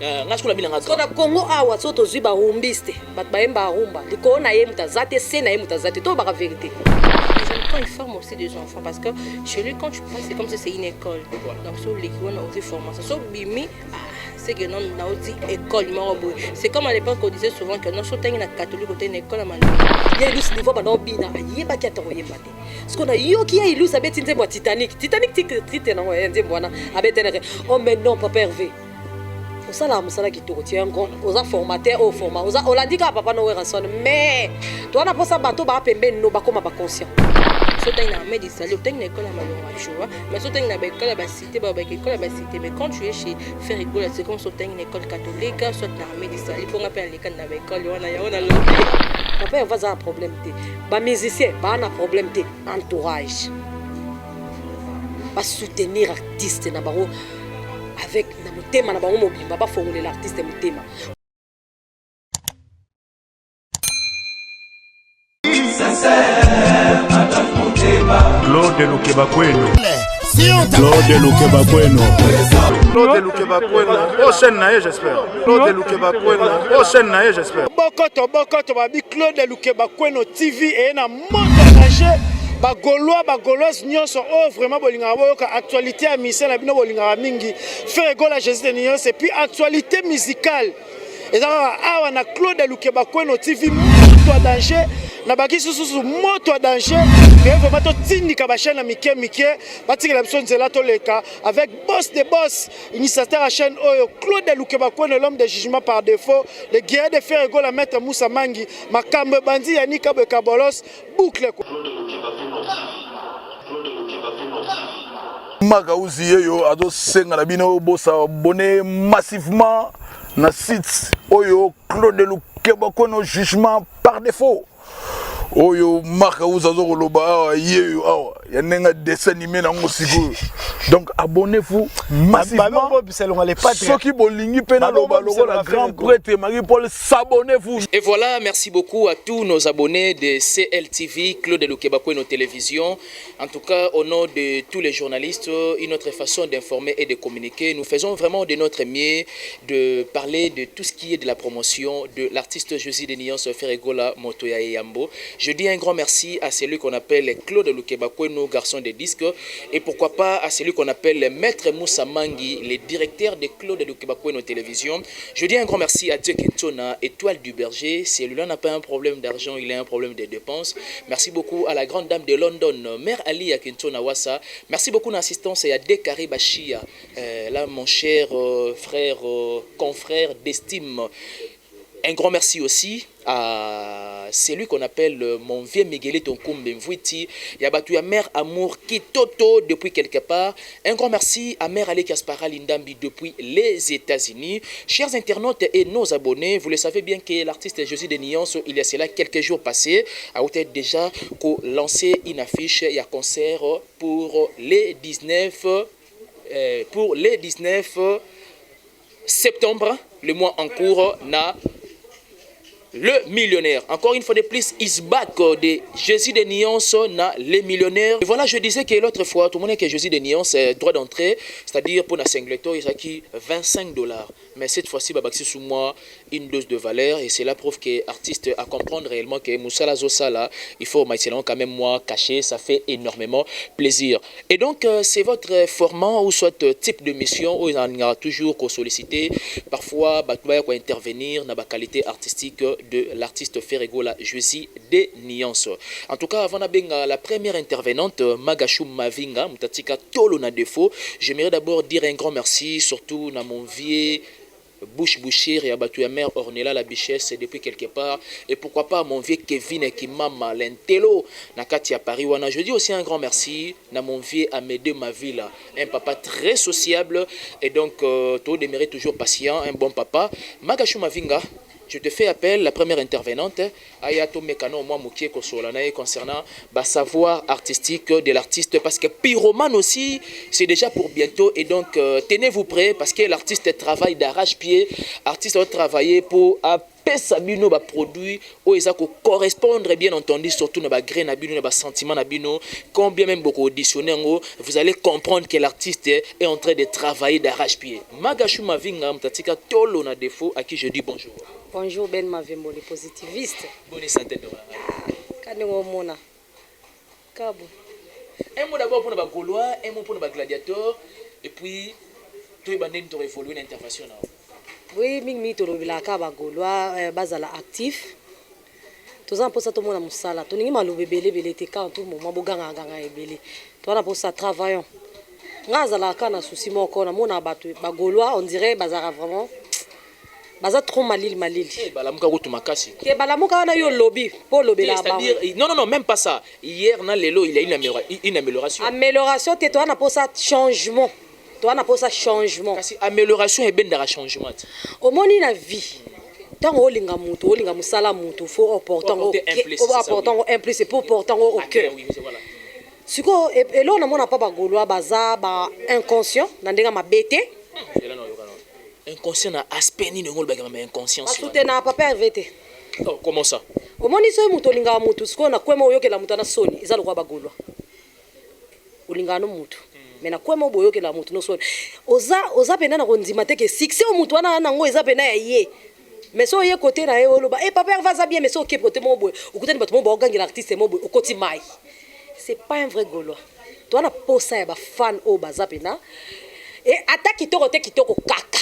ngasko la binanga so na Congo awa so to ziba rumbiste bat baemba rumba likona ye mutazate sena ye mutazate to baka vérité. Quand ils forment aussi des enfants parce que chez lui quand tu passes c'est comme si c'est une école. Donc sur l'école on a aussi formation. So bimi c'est que non on a aussi école morobo. C'est comme à l'époque on disait souvent que non surtout une catholique côté une école à Mali. Il y a illusion niveau ba no bina yeba kiata ko yeba te. Parce qu'on a yoki ya illusion abeti nzembo Titanic trite na ngoye nzembo wana abeti na oh mais non papa Hervé. Osala musala kitoko ti encore oza formateur au format oza olandika papa no weranson mais toi na posa bato ba pembe no ba koma ba conscient. Surtout une armée d'Israël, tu as une école à Malonga, tu vois. Mais surtout une école à Bassité, mais quand tu es chez Ferrigola, c'est comme surtout une école catholique, soit une armée d'Israël, pour appeler l'école à l'école, on a l'objet. Papa, on va avoir un problème. Les musiciens, on a un problème d'entourage. On va soutenir l'artiste avec le thème, on va formuler l'artiste et le thème. Claude Lukebakweno. Claude Lukebakweno. Claude Lukebakweno. Prochaine naïe, j'espère. Claude Lukebakweno. Prochaine naïe, j'espère. Bokoto, babi Claude Lukebakweno TV et na monde danger. Ba Gaulois nyonso oh vraiment bolinga boyoka actualité à mission na bino bolinga mingi. Faire gola Jésus de Nyonso et puis actualité musicale. Et ça awa na Claude Lukebakweno TV moto danger. Na baki susu moto danger mais vraiment to tindika ba chaîne mike batiki la besoin nzela to leka avec boss de boss initiateur à chaîne oyo Claude Lukebakweno l'homme de jugement par défaut le guerrier de faire égale à maître Moussa Mangi makambe bandi yanika bekabolos boucle ko Magauzi yo ado senga na bino bosa abonné massivement na site oyo Claude Lukebakweno jugement par défaut. Oyo marque uzazo koloba yeyo awa ya nenga dessin animé na ngosiko donc abonnez-vous massivement ceux qui bolingi pena loba la grand prêtre Marie-Paul s'abonnez-vous. Et voilà, merci beaucoup à tous nos abonnés de CLTV Claude Lukebakweno Télévision. En tout cas, au nom de tous les journalistes, une autre façon d'informer et de communiquer, nous faisons vraiment de notre mieux de parler de tout ce qui est de la promotion de l'artiste Jésus de Nyonso Ferrigola Motoya et Yambo. Je dis un grand merci à celui qu'on appelle Claude Lukebakweno, garçon de disques, et pourquoi pas à celui qu'on appelle Maître Moussa Mangi, le directeur de Claude Lukebakweno Télévision. Je dis un grand merci à Dieu Kintona, Étoile du Berger. Celui-là n'a pas un problème d'argent, il a un problème de dépenses. Merci beaucoup à la grande dame de London, Mère Ali à Kintona Wassa. Merci beaucoup d'assistance et à Dekari Bachia, là mon cher frère, confrère d'estime. Un grand merci aussi à celui qu'on appelle mon vieux Miguelito Nkumbe Mvwiti. Yabatu ya mère Amour Kitoto depuis quelque part. Un grand merci à mère Ale Kaspara Lindambi depuis les États-Unis. Chers internautes et nos abonnés, vous le savez bien que l'artiste Jésus de Nyonso, il y a cela quelques jours passés, a peut-être déjà lancé une affiche et un concert pour les 19 septembre, le mois en cours, na le millionnaire. Encore une fois de plus, is back de Jésus de Nyonso na les millionnaires. Et voilà, je disais que l'autre fois, tout le monde que Jésus de Nyonso droit d'entrée, c'est-à-dire pour la singleton, il a acquis $25. Mais cette fois-ci, Babaxi sous moi une dose de valeur et c'est la preuve que artiste à comprendre réellement que Moussala Zosala, il faut quand même moi cacher, ça fait énormément plaisir. Et donc c'est votre format ou soit type de mission où il y a toujours qu'on solliciter, parfois quoi intervenir dans la qualité artistique de l'artiste Ferrigola Jésus de Nyonso. En tout cas, avant la première intervenante, Magashou Mavinga, Mutatika Tolo na défaut, j'aimerais d'abord dire un grand merci, surtout dans mon vieux Bouche Bouchir et Abatou mère Ornella la Bichesse depuis quelque part. Et pourquoi pas mon vieux Kevin et Kimama Lentelo Nakati à Paris. Je dis aussi un grand merci à mon vieux Amédée Mavila, un papa très sociable et donc tout demeure toujours patient, un bon papa. Magashou Mavinga, je te fais appel, la première intervenante, Ayato Mekano, moi Moukie Kosolanae, concernant le savoir artistique de l'artiste, parce que pyromane aussi, c'est déjà pour bientôt, et donc tenez-vous prêts, parce que l'artiste travaille d'arrache-pied, l'artiste va travailler pour pesa bino ba produit o eza ko correspondre bien entendu surtout na ba grain na bino na ba sentiment na bino combien même beaucoup auditionner ngo vous allez comprendre que l'artiste est en train de travailler d'arrache-pied. Magashu Mavinga mtatika tolo na défaut à qui je dis bonjour. Bonjour Ben Mavembo, les positivistes. Bonne santé de Kanengo mona. Kabo. Un mot d'abord pour les Gaulois, un mot pour les gladiateurs et puis tout est bandé pour évoluer l'intervention là. Oui, mingi to lobila ka ba Gaulois bazala actif. Toza mposa to mona musala. To ningi malu bebele bele te ka to mo maboganga nganga ebele. To na posa travaillons. Ngazala ka na souci moko na mona batu ba Gaulois on dirait bazara vraiment baza trop malil. Balamuka kutumakasi. Ke balamuka na yo lobby pour lobela ba. C'est-à-dire non même pas ça. Hier na lelo il y a une amélioration. Amélioration te to na posa changement. To na posa changement. Kasi amélioration et bendara changement. Au moni na vie. Tant olinga mutu, olinga musala mutu, faut apporter un plus pour porter au cœur. Siko et là on a mona pas ba Gaulois baza ba inconscient na ndenga mabete. Inconscient na aspect ni ngol bagama inconscience. Asute na papa RVT. Oh, comment ça? Au moni so mutu olinga mutu siko na kwema oyokela mutu na soni, eza lokwa ba Gaulois. Olinga no mutu. Mais na kwema oboyokela mutu no soni. Oza pena na kondima te ke succès o mutu wana nango eza pena ya ye. Mais so ye côté na ye oloba papa va ça bien mais so ke côté mo boy okutani bato mo bagangela artiste mo boy okoti mai. C'est pas un vrai Gaulois. Toi na posa ya ba fan o baza pena et attaque kitoko kaka.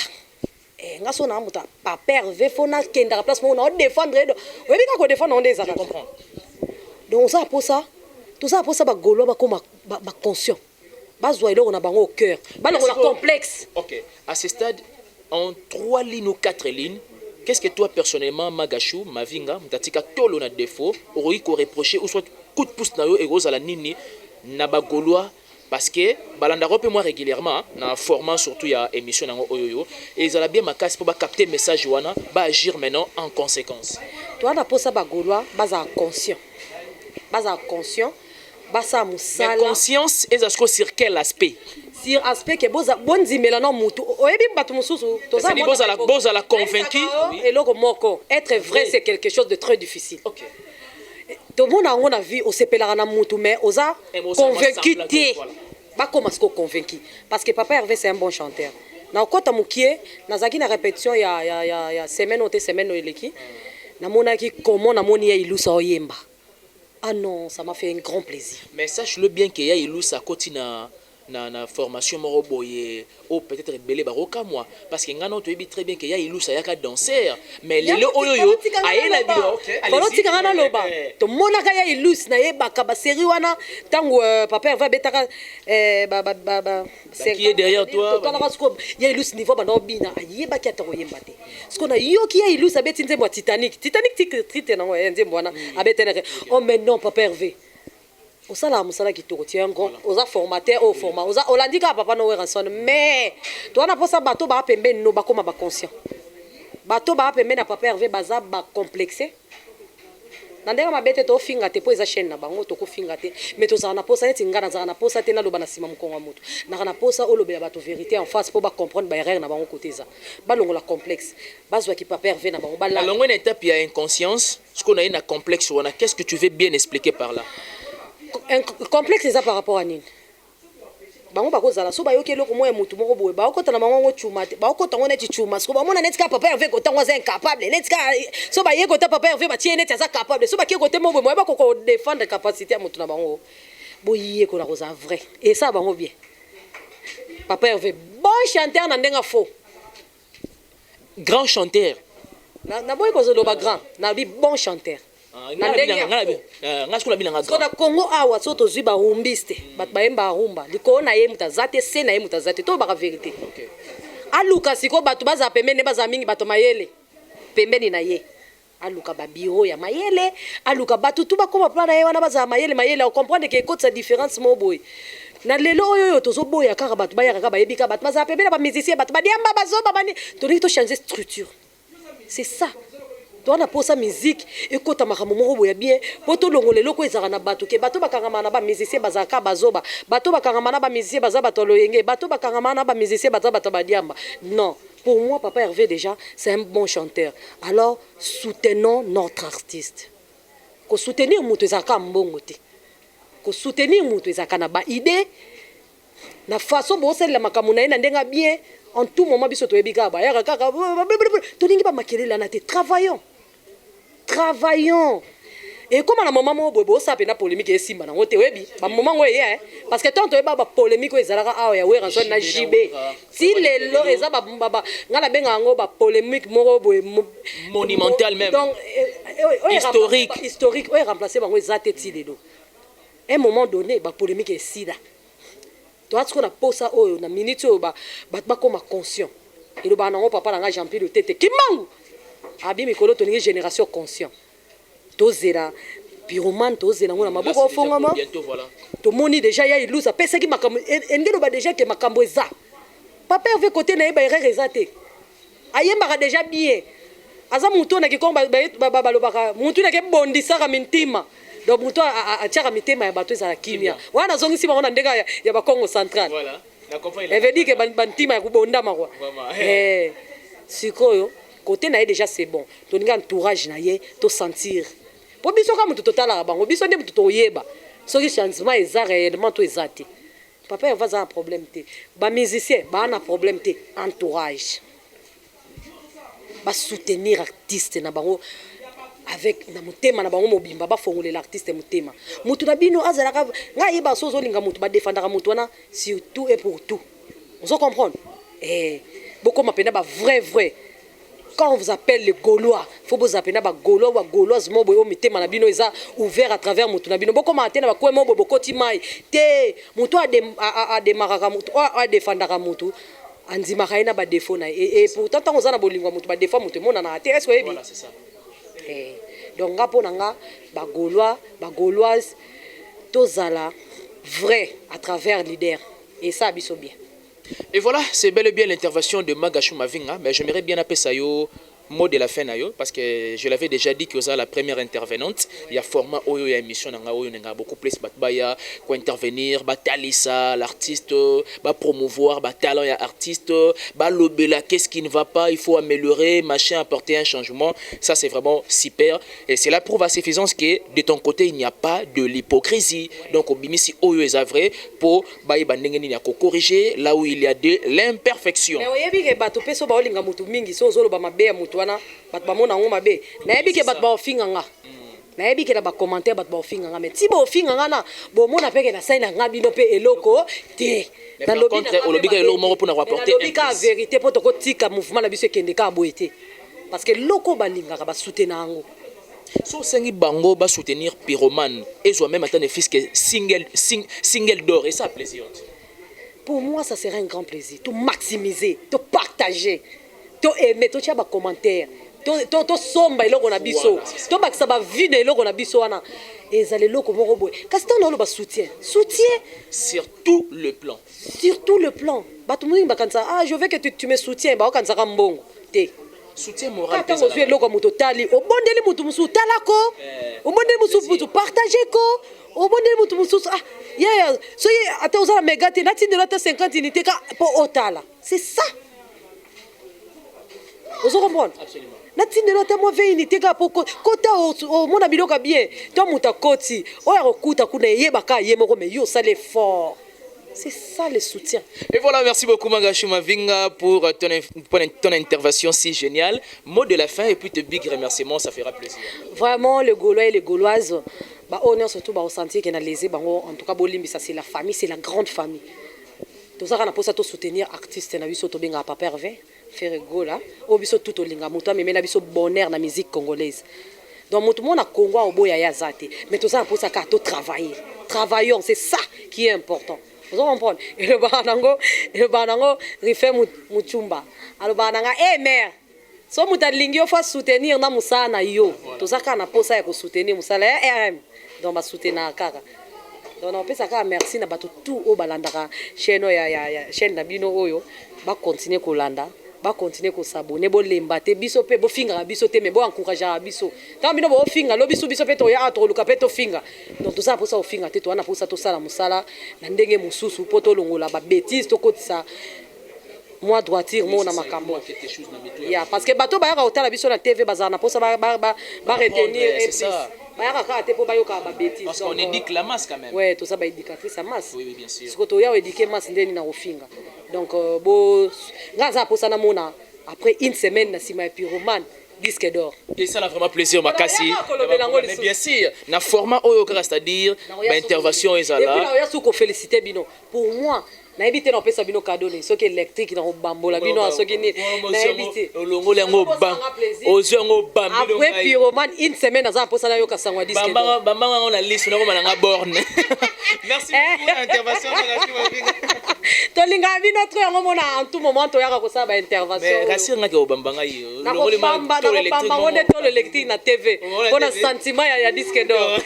Ngaso na muta papa Hervé fona kenda place mo na défendre do. Oyebi ka ko défendre on des comprendre. Donc ça posa tout ça posa ba Gaulois ba comme ba conscient. Bazwa iloko na bango au cœur. Ba na complexe. OK. À ce stade en 3 lignes ou 4 lignes. Qu'est-ce que toi personnellement Magashu Mavinga mtatika tolo na défaut aurait ko reprocher ou soit coup de pouce na yo ego za la nini na ba Gaulois parce que balanda rope moi régulièrement na format surtout il y a émission na oyoyo et ils ont bien ma casse pour ba capter message wana ba agir maintenant en conséquence. Toi na posa ba Gaulois baza conscient. Basa musala. Mais conscience est sur quel aspect? Sur aspect que boza bonzi melano mutu. Oyebi batu mususu. Toza boza la convaincu. Et loko moko. Être vrai c'est quelque chose de très difficile. OK. Tout le monde a une vie, on s'appellera na mutu mais oza convaincu té. Ba comment est-ce qu'on convaincu? Parce que papa Hervé c'est un bon chanteur. Na okota mukie, na zaki na répétition ya semaine ote semaine eleki. Na monaki comment na moni ya ilusa oyemba. Ah non, ça m'a fait un grand plaisir. Mais sache-le bien qu'il y a ilusa koti na formation moroboye ou peut-être belé baroka moi parce que ngana to très bien qu'il y a ilusa yaka danseur mais les oyoyo ayela bio OK allez-y ngana loba to monaka ya ilus na yebaka ba série wana tango papa va betaka qui est derrière toi il y a ilus niveau bana obina ayebaki atako yemba te parce qu'on a yoki ya ilus abeti nzembo Titanic titre na nzembo wana abetene oh mais non papa Hervé osala musala kitoko tiengo oza formateur au format oza olandika papa no ranson mais toi na posa bato ba pembe no ba koma ba conscient bato ba pembe na papa Hervé baza ba complexé nandeka mabete to finga te po eza chaîne na bango to ko finga te mais to za na posa neti ngana za na posa te na loba na sima mkonga mutu na posa olobela bato vérité en face pour ba comprendre ba erreur na bango côté za ba longo la complexe bazwa ki papa Hervé na bango ba la longo na étape ya inconscience ce qu'on a une complexe wana qu'est-ce que tu veux bien expliquer par là? Un complexe ça par rapport à nini bango bakozala so bayoki eloko moya mutu moko boye baokota na bango chuma te baokota ngo neti chuma so bamona neti ka papa Hervé kota ngo za incapable neti ka so baye kota papa Hervé batie neti za capable so bakie kote mo boye moya bakoko défendre capacité ya mutu na bango boye ko na koza vrai et ça bango bien papa Hervé bon chanteur na ndenga faux grand chanteur na boye ko zo loba grand na bi bon chanteur ngana Congo awa soto zwi ba rumbiste bat baemba rumba liko na ye mutazate se na ye mutazate to ba vérité aluka siko batu baza pembeni baza mingi bato mayele pembeni na ye aluka ba biro ya mayele aluka batu tuba koma plan na ye wana baza mayele on comprendre que écoute sa différence mo boy na lelo oyo tozo boya kaka batu bayaka ka bayebika batu baza pembeni ba musicien batu ba diamba bazoba bani to changer structure c'est ça. Toi na posa musique ekota makambo moko boya bien poto longolelo ko ezaka na bato ke bato bakangama na ba musicien bazaka bazoba bato bakangama na ba musicien baza bato loyenge bato bakangama na ba musicien baza bato badiamba non Pour moi, Papa Hervé, déjà, c'est un bon chanteur. Alors, soutenons notre artiste. Ko soutenir mutu ezaka mbongo te. Ko soutenir mutu ezaka na ba idée na façon bo sel la makamuna na ndenga bien en tout moment biso to ebika ba ya kaka to ningi ba makelela na te travaillons. Et comme la maman mo bobo ça pena polémique esimba na ngote webi ba maman ngo ye parce que tant to ba polémique ezalaka awa ya we ranson na JB si les lo eza ba ngala benga ngo ba polémique moko boy monumental même donc historique ouais remplacer bango ezate ti lelo un moment donné ba polémique esida toi ce qu'on a posé oyo na minute oyo ba comme conscient et le ba nango papa na Jean-Pierre le tete kimangu abi mikolo to ningi génération conscient tozela pyromane tozela ngona maboko ofongama to moni déjà ya ilusa pesa ki makambo engelo ba déjà que makambo eza papa veut côté na ba erreur ezate ayemba déjà bien aza mutu na kikomba ba lobaka mutu na ke bondisa ka mintima donc mutu a tiaka mitema ya bato ezala kimia wana zongisi bango na ndeka ya ba Congo central voilà na comprendre elle veut dire que bantima ya kubondama quoi sikoyo côté na déjà c'est bon to ninga entourage na ye to sentir po biso ka mutu totala bango biso nde mutu toyeba soki changement eza réellement to ezate papa va za un problème te ba musicien ba na problème te entourage ba soutenir artiste na bango avec na mutema na bango mobimba ba fongoler l'artiste mutema mutu na bino azalaka ngai ba sozo linga mutu ba défendra mutu wana surtout et pour tout on comprendre beaucoup m'appelle ba vrai quand on vous appelle les Gaulois, faut vous appeler ba Gaulois ou Gauloises mo boyo mitema na bino eza ouvert à travers mutu na bino boko matena ba kwemo boko timai te mutu a démarraka mutu a défendra mutu andima kaina ba défaut na et pourtant tant ozana bolingwa mutu ba défaut mutu mona na te est-ce que voilà c'est ça donc ngapo nanga ba Gaulois ba Gauloises tozala vrai à travers leader et ça biso bien. Et voilà, c'est bel et bien l'intervention de Magashou Mavinga, mais j'aimerais bien appeler ça yo mot de la fin parce que je l'avais déjà dit que ça la première intervenante, il y a format oyo ya émission nanga oyo nanga beaucoup plus batbaya quoi intervenir, batalisa l'artiste, ba promouvoir ba talent ya artiste, ba lobela qu'est-ce qui ne va pas, il faut améliorer, machin apporter un changement, ça c'est vraiment super et c'est la preuve à suffisance que de ton côté il n'y a pas de l'hypocrisie. Donc obimisi oyo est vrai pour ba ndenge ni ya corriger là où il y a de l'imperfection. Mais oyebi ke bato peso ba olinga mutu mingi so zolo ba mabe ya mutu wana bat ba mona ngo mabe na yebi ke bat ba ofinga nga na yebi ke na ba commentaire bat ba ofinga nga mais ti ba ofinga nga na bo mona peke na sai na nga bino pe eloko te na lobi contre olobika eloko moko pour na rapporter un vérité pour to ko tika mouvement na biso kende ka boité parce que loko balinga ka ba soutenir ngo so sengi bango ba soutenir pyromane et soit même attendre fils que single d'or et ça plaisir. Pour moi ça serait un grand plaisir de maximiser de partager to aimer to tia ba commentaire to somba eloko na biso to bakisa ba vie na eloko na biso wana ezale eloko moko boye kasi to ba soutien sur tout le plan bato mwingi bakanisa je veux que tu me soutiens ba okanisa ka mbongo te soutien moral pesa na eloko muto tali obondeli mutu musu talako obondeli mutu partager ko obondeli mutu musu so ata osala megate na tindela ta 50 unités ka po otala c'est ça. Vous comprenez? Absolument. Natindelo ta mo 20 unité ka po kota o mona biloka bien to muta koti o ya kokuta kuna yeba ka yemoko me yo ça l'effort. C'est ça le soutien. Et voilà, merci beaucoup Magashou Mavinga pour ton intervention si géniale. Mot de la fin et puis de big remerciements, ça fera plaisir. Vraiment, les Gaulois et les Gauloises, on a surtout ressentir qu'on a lésé, en tout cas, ça c'est la famille, c'est la grande famille. Tout ça, on a pour ça soutenir artistes, on a vu ça tout bien à Papa Hervé, faire Gola, on a vu ça tout au linga, mais on a vu ça bonheur dans la musique congolaise. Donc, tout le monde a Congo au boya yazate, mais tout ça, on a pour ça qu'à tout travailler. Travaillons, c'est ça qui est important. Vous comprenez? Et le banango, refait muchumba. Alors bananga, mère, so mutalingi faut soutenir na musana yo. Tout ça kana posa ya ko soutenir musala RM. Donc ba soutenir kaka. Donc on peut ça merci na batu tout o balandaka chaîne ya chaîne na bino oyo ba continuer ko landa. Ba continuer ko s'abonner bo lemba te biso pe bo finga biso te mais bo encourager biso tant bino bo finga lo biso pe to ya to luka pe to finga donc tout ça pour ça au finga te to ana pour ça to sala musala na ndenge mususu poto longola ba bêtise to kotisa moi droiture mo na makambo ya parce que bato bayaka otala biso na TV bazana posa ba retenir c'est ça bayaka ka te po bayoka ba bêtise parce qu'on éduque la masse quand même. ouais tout ça ba éducatrice à masse oui bien sûr siko to ya éduquer masse ndeni na ofinga donc bo ngaza posa na mona après une semaine na sima pyromane disque d'or. Et ça a vraiment plaisir, Makassi. Mais bien sûr, dans le format Oyoka, c'est-à-dire l'intervention est là. Et puis, il y a féliciter Bino. Pour moi, na évité na pesa bino cadeau ni soki électrique na bambola bino soki ni na évité olongo lengo ba ozongo bambino après pyromane une semaine za posa na yoka sangwa disque bamba bamba on a liste na ko malanga borne. Merci beaucoup l'intervention to linga bino to yango mona en tout moment to yaka ko sa ba intervention mais rassure nga ko bamba ngai olongo le bamba na bamba on est to l'électrique na TV on a sentiment ya disque d'or.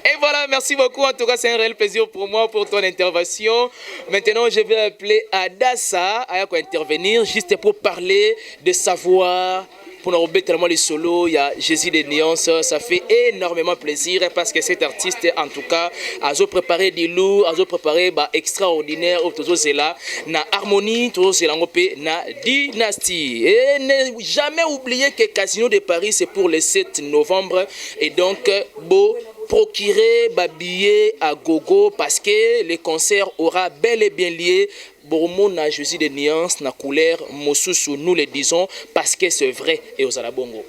Et voilà, merci beaucoup. En tout cas, c'est un réel plaisir pour moi pour ton intervention. Maintenant, je vais appeler Adassa à intervenir juste pour parler de savoir. Pour nous remettre tellement les solos, il y a Jésus des Nuances, ça fait énormément plaisir parce que cet artiste, en tout cas, a préparé des lourds, a préparé extraordinaire, c'est là, na harmonie, c'est là, na dynastie. Et ne jamais oublier que Casino de Paris, c'est pour le 7 novembre. Et donc, beau. Procurer billet à gogo parce que le concert aura bel et bien lié Boromon na Jésus de nuances na couleur Mosusu, nous le disons parce que c'est vrai et aux Alabongo.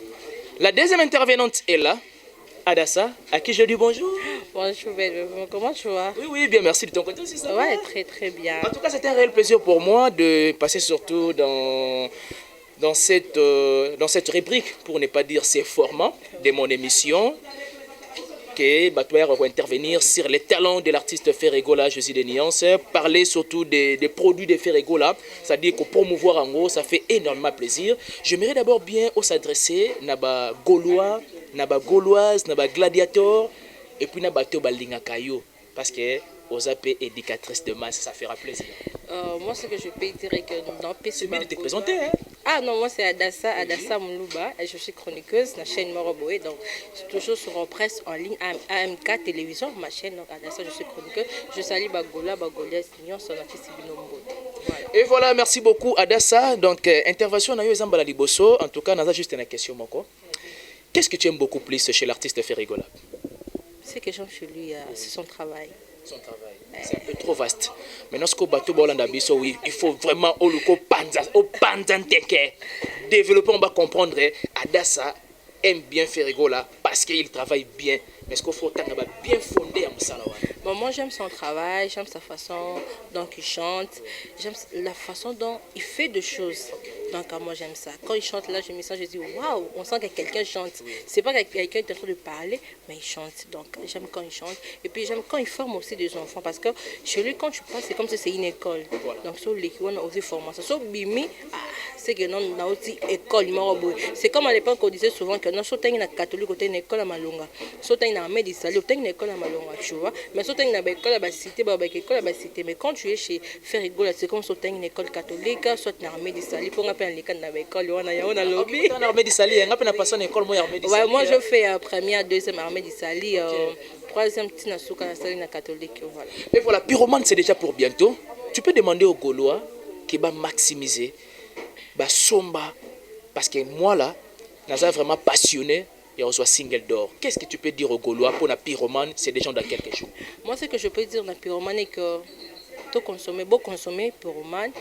La deuxième intervenante est là, Adassa, à qui je dis bonjour. Bonjour, comment tu vas? Oui, bien, merci de ton côté aussi. Ça ouais, très très bien. En tout cas, c'était un réel plaisir pour moi de passer surtout dans cette rubrique, pour ne pas dire ces formats de mon émission. Que Batouer va intervenir sur les talents de l'artiste Ferregola, Jésus des Nuances, parler surtout des produits de Ferregola, c'est-à-dire que promouvoir en gros, ça fait énormément plaisir. J'aimerais d'abord bien s'adresser à Gaulois, Gauloises, Gladiators, et puis à Balinga Kayo, parce que aux AP éducatrices de masse, ça fera plaisir. Moi, ce que je peux dire est que dans PC. C'est bien de te présenter, hein? Ah non, moi c'est Adassa Moulouba, et je suis chroniqueuse de la chaîne Moroboé, donc je suis toujours sur presse en ligne, AMK Télévision, ma chaîne, donc Adassa, je suis chroniqueuse. Je salue Bagola, Bagolès, Nyon, son artiste Binombo. Et voilà, merci beaucoup Adassa. Donc, intervention na yo Zambala Liboso, en tout cas, on a juste une question, Moko. Qu'est-ce que tu aimes beaucoup plus chez l'artiste Ferregola? Ce que j'aime chez lui, c'est son travail. Son travail. C'est un peu trop vaste. Maintenant, ce que Bato Bolanda Bisso, oui, il faut vraiment au développer, on va comprendre. Adassa aime bien Ferregola parce qu'il travaille bien. Mais ce qu'il faut bien fonder à Moussala. Bon, moi, j'aime son travail, j'aime sa façon dont il chante, j'aime la façon dont il fait des choses. Donc, moi, j'aime ça. Quand il chante là, je me sens, je dis waouh, on sent que quelqu'un chante. C'est pas que quelqu'un est en train de parler, mais il chante. Donc, j'aime quand il chante. Et puis, j'aime quand il forme aussi des enfants parce que chez lui, quand tu passes, c'est comme si c'est une école. Voilà. Donc, sur l'équipe, on a aussi formation. Sur Bimi, c'est que non, on a aussi école. C'est comme à l'époque, on disait souvent que non, sur une catholique, on a une école à Malonga. Sur une armée d'Israël, on a une école à Malonga, tu vois. Mais sur une école à la cité, mais quand tu es chez Ferregola, c'est comme sur une école catholique, soit une armée d'Israël. Pour moi, je fais première, deuxième armée d'Israël, troisième catholique. Voilà. Et voilà, Pyromane, c'est déjà pour bientôt. Tu peux demander aux Gaulois qui va maximiser Somba. Parce que moi, là, je suis vraiment passionné. Et on soit single d'or. Qu'est-ce que tu peux dire aux Gaulois pour la Pyromane? C'est des gens dans quelques jours. Moi, ce que je peux dire dans la Pyromane est que tu consommes, beau consommer Pyromane,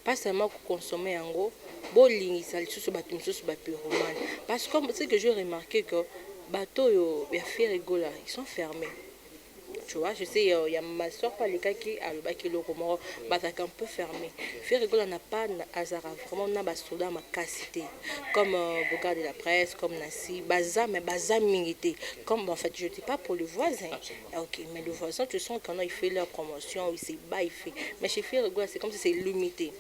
pas seulement consommer en gros, beau ligne, ça le sous bateau, Pyromane. Parce que ce que j'ai remarqué que bateau, il y a Ferregola, ils sont fermés. Tu vois, je sais, il y a ma soeur par les cas qui a le bac et le roman, batak un peu fermé. Ferregola n'a pas hasard, vraiment, on a des soldats ma cassité. Comme Boga de la presse, comme Nassi, Baza, mais Baza milité. Comme en fait, je ne dis pas pour le voisin. Ok, mais le voisin, tu sens quand il fait leur promotion, il s'est bas, il fait. Mais chez Ferregola, c'est comme si c'est limité.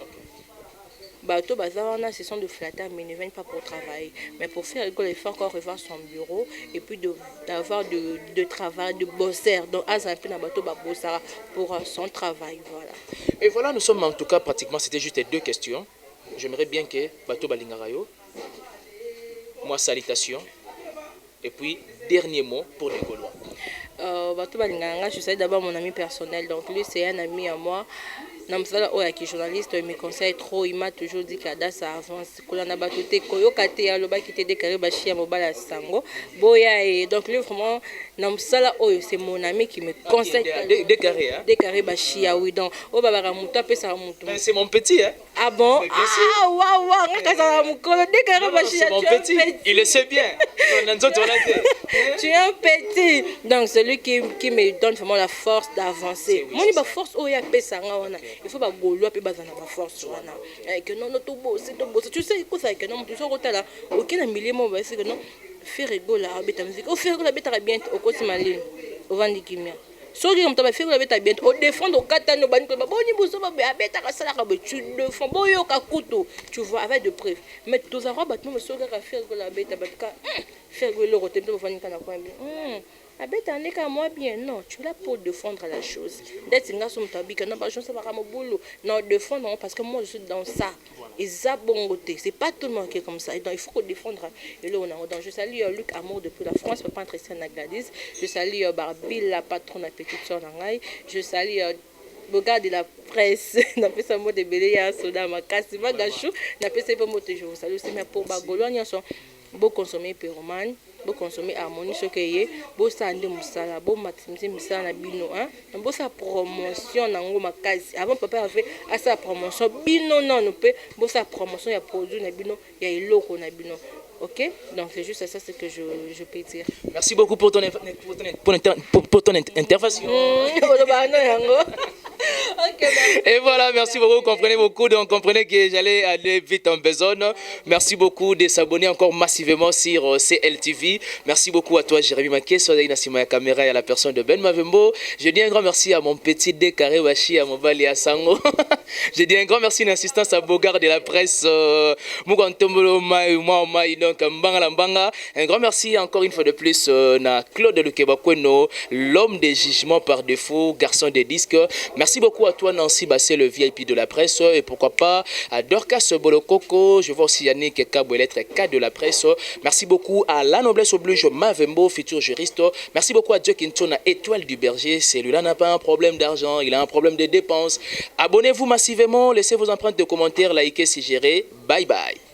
Bateau Bazar, ce sont de flatteurs, mais ils ne viennent pas pour travailler. Mais pour faire rigolo, il faut encore revoir son bureau et puis d'avoir de travail, de bosser. Donc, à un peu dans bateau Babosara pour son travail. Voilà. Et voilà, nous sommes en tout cas pratiquement, c'était juste 2 questions. J'aimerais bien que bateau Balingarayo, moi, salutations. Et puis, dernier mot pour les Gaulois. Bateau Balingarayo, je sais d'abord mon ami personnel. Donc, lui, c'est un ami à moi. na msala oyo qui journaliste il me conseille trop, il m'a toujours dit que ça avance kolanda bato te koyoka te alobaki te déclaré bashi ya mobala sango boya et donc lui vraiment na msala oyo c'est mon ami qui me conseille déclaré bashi oui donc o babaka mutu apesa mutu c'est mon petit hein. Ah bon? Ah waouh ngakaza mukolo déclaré bashi c'est mon petit, il le sait bien. Tu es un petit. Donc celui qui me donne vraiment la force d'avancer. Moi, il a force oh ya pesa ngana. Il faut pas golo pe bazana ba force wana. Que non to bosser. Tu sais quoi ça que non tu sors là. Aucun millier mo ba c'est que non faire rigoler à beta musique. Au faire rigoler beta bien au côté malin. Au vandi kimia. Soki on t'a fait la beta bien au défendre au katano bani ko boni boso ba beta ka sala ka tu défends boyo ka couteau. Tu vois avec de preuves. Mais tous arabes battement soki ka faire la beta batka. Faire le rotem to vandi kana kwa bien. Abeta ndeka moi bien non, tu es là pour défendre la chose. D'être nga som tabika non pas chose pas comme boulot. Non défendre parce que moi je suis dans ça. Et ça bon côté, c'est pas tout le monde qui est comme ça. Et donc il faut qu'on défendre. Et là on a donc je salue Luc Amour depuis la France, papa Christian Nagladis. Je salue Barbie la patronne la petite sœur Nangai. Je salue Boga de la presse, n'a pas ça mot de belé ya soda makasi magachou, n'a pas ça mot je vous salue c'est mais pour bagolo nyonso bo consommer pyromane. Bo consommer harmonie ce que yé bo sande musala bo maximiser musala na bino hein bo sa promotion nango makasi avant papa a fait à sa promotion bino non pe bo sa promotion ya produit na bino ya iloko na bino. Ok, donc c'est juste ça ce que je peux dire. Merci beaucoup pour ton intervention. Et voilà, merci beaucoup, comprenez beaucoup, donc comprenez que j'allais aller vite en besogne. Merci beaucoup de s'abonner encore massivement sur CLTV. Merci beaucoup à toi Jérémy Maké, sur la caméra et à la personne de Ben Mavembo. Je dis un grand merci à mon petit Décaré Washi, à mon Bali à Sango. Je dis un grand merci d'assistance à Bogard de la presse, Mougantombolo Maï, donc Mbanga Mbanga. Un grand merci encore une fois de plus à Claude Lukebakweno, l'homme des jugements par défaut, garçon des disques. Merci beaucoup à toi Nancy Bassé, le VIP de la presse, et pourquoi pas à Dorcas Bolokoko, je vois aussi Yannick Kabouelettre, K de la presse. Merci beaucoup à La Noblesse Oblige Mavembo, futur juriste. Merci beaucoup à Dieu Quintona, Étoile du Berger. Celui-là n'a pas un problème d'argent, il a un problème de dépenses. Abonnez-vous massivement, laissez vos empreintes de commentaires, likez si géré. Bye bye.